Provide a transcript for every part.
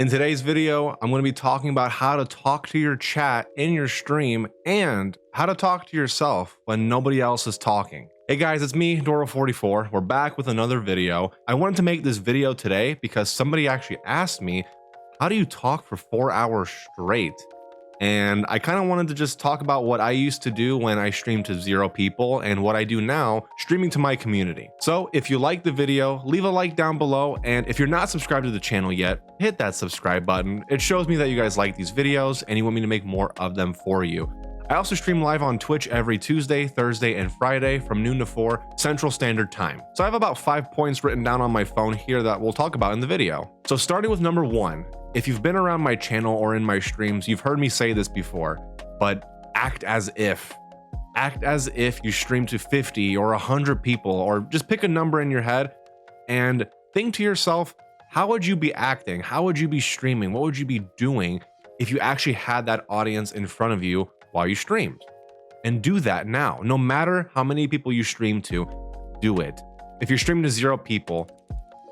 In today's video, I'm going to be talking about how to talk to your chat in your stream and how to talk to yourself when nobody else is talking. Hey guys, it's me, Doro44. We're back with another video. I wanted to make this video today because somebody actually asked me, how do you talk for 4 hours straight? And I kind of wanted to just talk about what I used to do when I streamed to 0 people and what I do now streaming to my community. So if you like the video, leave a like down below. And if you're not subscribed to the channel yet, hit that subscribe button. It shows me that you guys like these videos and you want me to make more of them for you. I also stream live on Twitch every Tuesday, Thursday, and Friday from noon to 4 Central Standard Time. So I have about 5 points written down on my phone here that we'll talk about in the video. So starting with number 1, if you've been around my channel or in my streams, you've heard me say this before, but act as if. Act as if you stream to 50 or 100 people, or just pick a number in your head and think to yourself, how would you be acting? How would you be streaming? What would you be doing if you actually had that audience in front of you while you streamed? And do that now. No matter how many people you stream to, do it. If you're streaming to 0 people,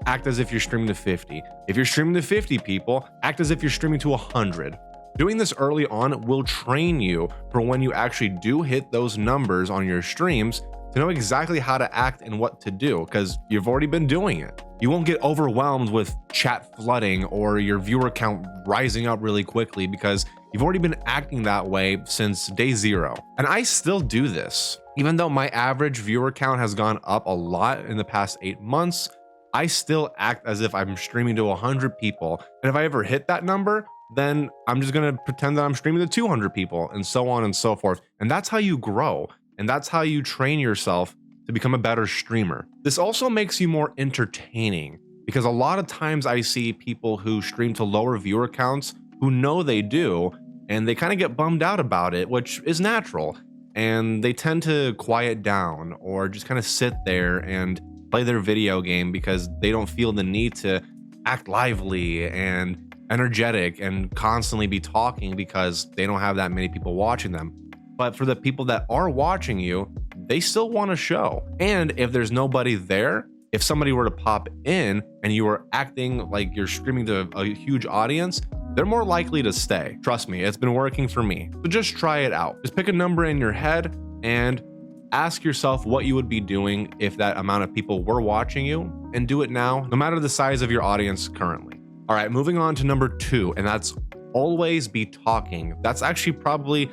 act as if you're streaming to 50. If you're streaming to 50 people, act as if you're streaming to 100. Doing this early on will train you for when you actually do hit those numbers on your streams to know exactly how to act and what to do, because you've already been doing it. You won't get overwhelmed with chat flooding or your viewer count rising up really quickly because you've already been acting that way since day 0. And I still do this. Even though my average viewer count has gone up a lot in the past 8 months, I still act as if I'm streaming to 100 people. And if I ever hit that number, then I'm just gonna pretend that I'm streaming to 200 people and so on and so forth. And that's how you grow. And that's how you train yourself to become a better streamer. This also makes you more entertaining because a lot of times I see people who stream to lower viewer counts who know they do, and they kind of get bummed out about it, which is natural. And they tend to quiet down or just kind of sit there and play their video game because they don't feel the need to act lively and energetic and constantly be talking because they don't have that many people watching them. But for the people that are watching you, they still want to show. And if there's nobody there, if somebody were to pop in and you were acting like you're streaming to a huge audience, they're more likely to stay. Trust me, it's been working for me. So just try it out. Just pick a number in your head and ask yourself what you would be doing if that amount of people were watching you, and do it now, no matter the size of your audience currently. All right, moving on to number 2, and that's always be talking. That's actually probably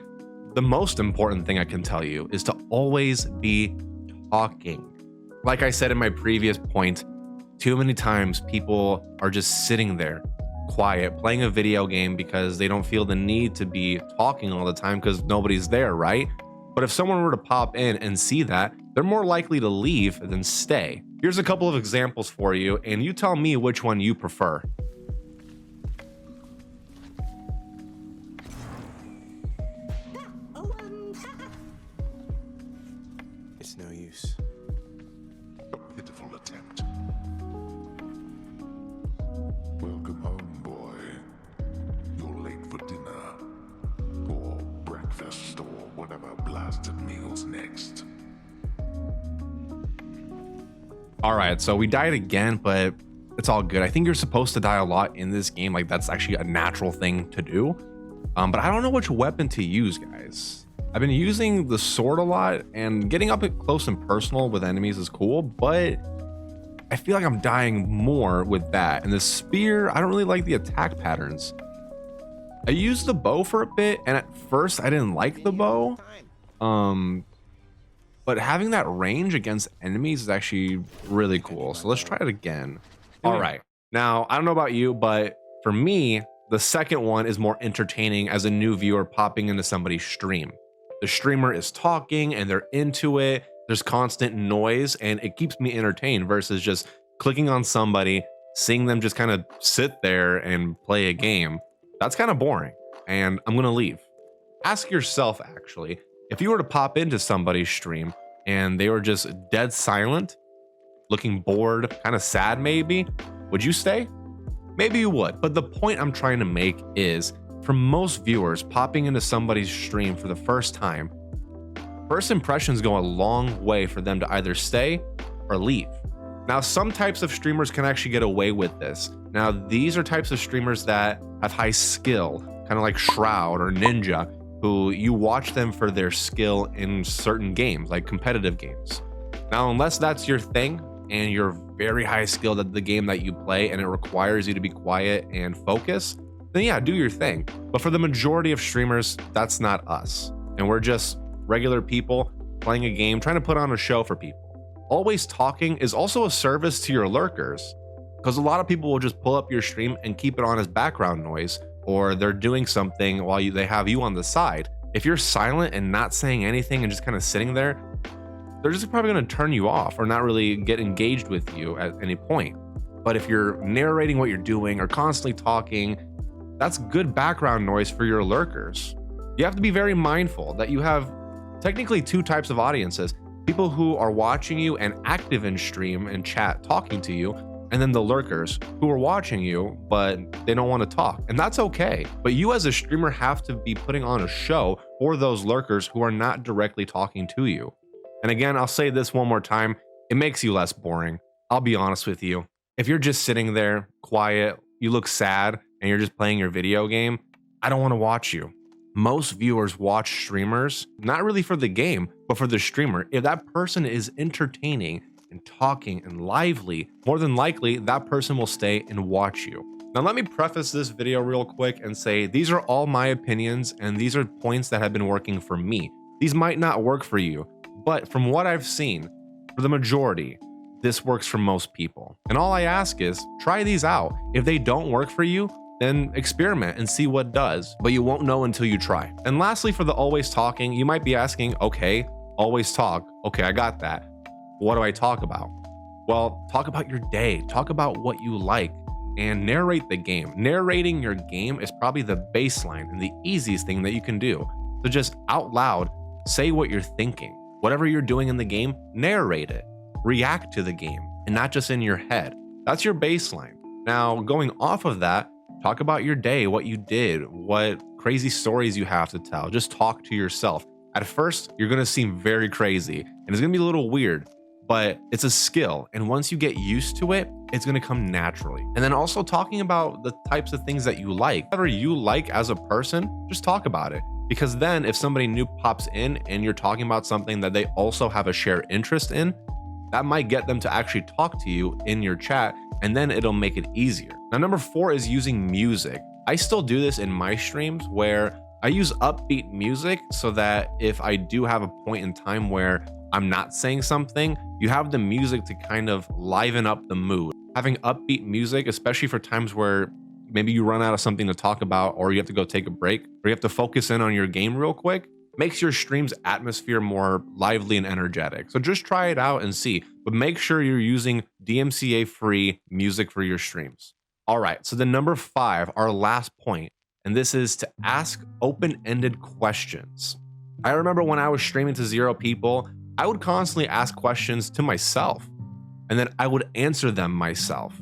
the most important thing I can tell you, is to always be talking. Like I said in my previous point, too many times people are just sitting there quiet, playing a video game because they don't feel the need to be talking all the time because nobody's there, right? But if someone were to pop in and see that, they're more likely to leave than stay. Here's a couple of examples for you, and you tell me which one you prefer. It's no use. A pitiful attempt. Welcome home, boy. You're late for dinner, or breakfast, or whatever blasted meal's next. All right, so we died again, but it's all good. I think you're supposed to die a lot in this game. Like, that's actually a natural thing to do. But I don't know which weapon to use, guys. I've been using the sword a lot, and getting up close and personal with enemies is cool, but I feel like I'm dying more with that. And the spear, I don't really like the attack patterns. I used the bow for a bit, and at first I didn't like the bow. But having that range against enemies is actually really cool. So let's try it again. All right. Now, I don't know about you, but for me, the second one is more entertaining as a new viewer popping into somebody's stream. The streamer is talking and they're into it. There's constant noise and it keeps me entertained versus just clicking on somebody, seeing them just kind of sit there and play a game. That's kind of boring, and I'm gonna leave. Ask yourself, actually, if you were to pop into somebody's stream and they were just dead silent, looking bored, kind of sad maybe, would you stay? Maybe you would, but the point I'm trying to make is, for most viewers popping into somebody's stream for the first time, first impressions go a long way for them to either stay or leave. Now, some types of streamers can actually get away with this. Now, these are types of streamers that have high skill, kind of like Shroud or Ninja, who you watch them for their skill in certain games, like competitive games. Now, unless that's your thing and you're very high skilled at the game that you play and it requires you to be quiet and focus, then yeah, do your thing. But for the majority of streamers, that's not us. And we're just regular people playing a game, trying to put on a show for people. Always talking is also a service to your lurkers, because a lot of people will just pull up your stream and keep it on as background noise, or they're doing something while they have you on the side. If you're silent and not saying anything and just kind of sitting there, they're just probably going to turn you off or not really get engaged with you at any point. But if you're narrating what you're doing or constantly talking, that's good background noise for your lurkers. You have to be very mindful that you have technically two types of audiences: people who are watching you and active in stream and chat talking to you, and then the lurkers who are watching you but they don't want to talk. And that's okay, but you as a streamer have to be putting on a show for those lurkers who are not directly talking to you. And again, I'll say this one more time, it makes you less boring. I'll be honest with you, if you're just sitting there quiet, you look sad, and you're just playing your video game, I don't want to watch you. Most viewers watch streamers not really for the game, but for the streamer. If that person is entertaining and talking and lively, more than likely that person will stay and watch you. Now, let me preface this video real quick and say these are all my opinions and these are points that have been working for me. These might not work for you, but from what I've seen, for the majority, this works for most people. And all I ask is try these out. If they don't work for you, then experiment and see what does, but you won't know until you try. And lastly, for the always talking, you might be asking, okay, always talk. Okay, I got that. What do I talk about? Well, talk about your day, talk about what you like, and narrate the game. Narrating your game is probably the baseline and the easiest thing that you can do. So just out loud, say what you're thinking. Whatever you're doing in the game, narrate it. React to the game, and not just in your head. That's your baseline. Now, going off of that, talk about your day, what you did, what crazy stories you have to tell. Just talk to yourself. At first, you're gonna seem very crazy, and it's gonna be a little weird, but it's a skill. And once you get used to it, it's gonna come naturally. And then also talking about the types of things that you like. Whatever you like as a person, just talk about it. Because then if somebody new pops in and you're talking about something that they also have a shared interest in, that might get them to actually talk to you in your chat, and then it'll make it easier. Now, number 4 is using music. I still do this in my streams where I use upbeat music so that if I do have a point in time where I'm not saying something, you have the music to kind of liven up the mood. Having upbeat music, especially for times where maybe you run out of something to talk about, or you have to go take a break, or you have to focus in on your game real quick, makes your stream's atmosphere more lively and energetic. So just try it out and see, but make sure you're using DMCA free music for your streams. All right, so the number 5, our last point, and this is to ask open-ended questions. I remember when I was streaming to 0 people, I would constantly ask questions to myself, and then I would answer them myself.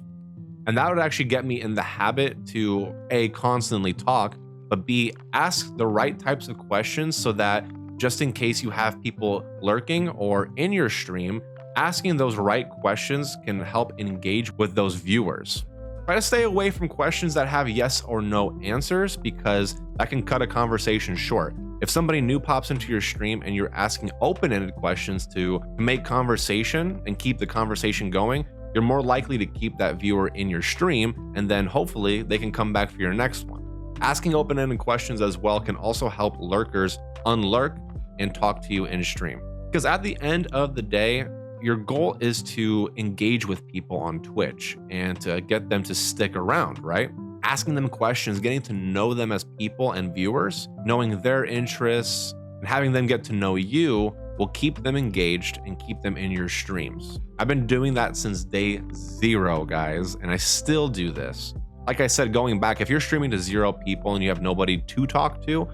And that would actually get me in the habit to A, constantly talk, but B, ask the right types of questions so that just in case you have people lurking or in your stream, asking those right questions can help engage with those viewers. Try to stay away from questions that have yes or no answers, because that can cut a conversation short. If somebody new pops into your stream and you're asking open-ended questions to make conversation and keep the conversation going, you're more likely to keep that viewer in your stream, and then hopefully they can come back for your next one. Asking open-ended questions as well can also help lurkers unlurk and talk to you in stream. Because at the end of the day, your goal is to engage with people on Twitch and to get them to stick around, right? Asking them questions, getting to know them as people and viewers, knowing their interests, and having them get to know you will keep them engaged and keep them in your streams. I've been doing that since day 0, guys, and I still do this. Like I said, going back, if you're streaming to 0 people and you have nobody to talk to,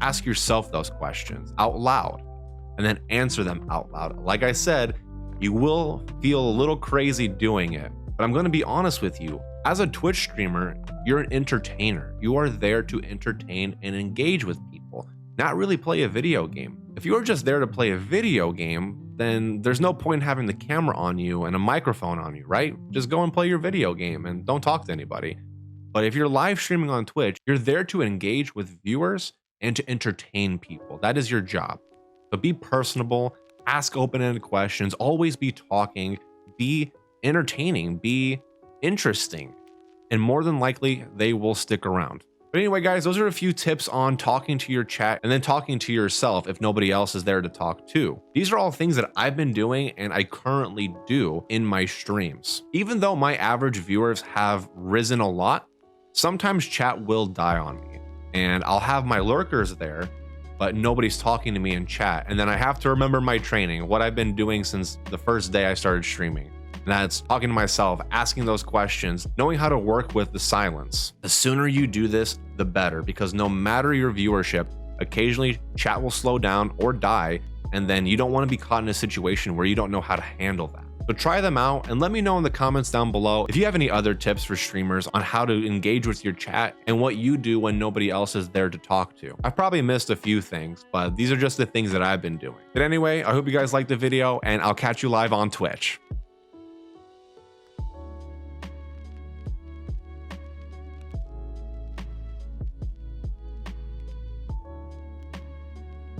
ask yourself those questions out loud and then answer them out loud. Like I said, you will feel a little crazy doing it, but I'm going to be honest with you. As a Twitch streamer, you're an entertainer. You are there to entertain and engage with people, not really play a video game. If you are just there to play a video game, then there's no point in having the camera on you and a microphone on you, right? Just go and play your video game and don't talk to anybody. But if you're live streaming on Twitch, you're there to engage with viewers and to entertain people. That is your job. So be personable, ask open-ended questions, always be talking, be entertaining, be interesting, and more than likely they will stick around. But anyway, guys, those are a few tips on talking to your chat and then talking to yourself if nobody else is there to talk to. These are all things that I've been doing and I currently do in my streams. Even though my average viewers have risen a lot, sometimes chat will die on me and I'll have my lurkers there, but nobody's talking to me in chat. And then I have to remember my training, what I've been doing since the first day I started streaming. And that's talking to myself, asking those questions, knowing how to work with the silence. The sooner you do this, the better, because no matter your viewership, occasionally chat will slow down or die, and then you don't want to be caught in a situation where you don't know how to handle that. So try them out and let me know in the comments down below if you have any other tips for streamers on how to engage with your chat and what you do when nobody else is there to talk to. I've probably missed a few things, but these are just the things that I've been doing. But anyway, I hope you guys liked the video and I'll catch you live on Twitch.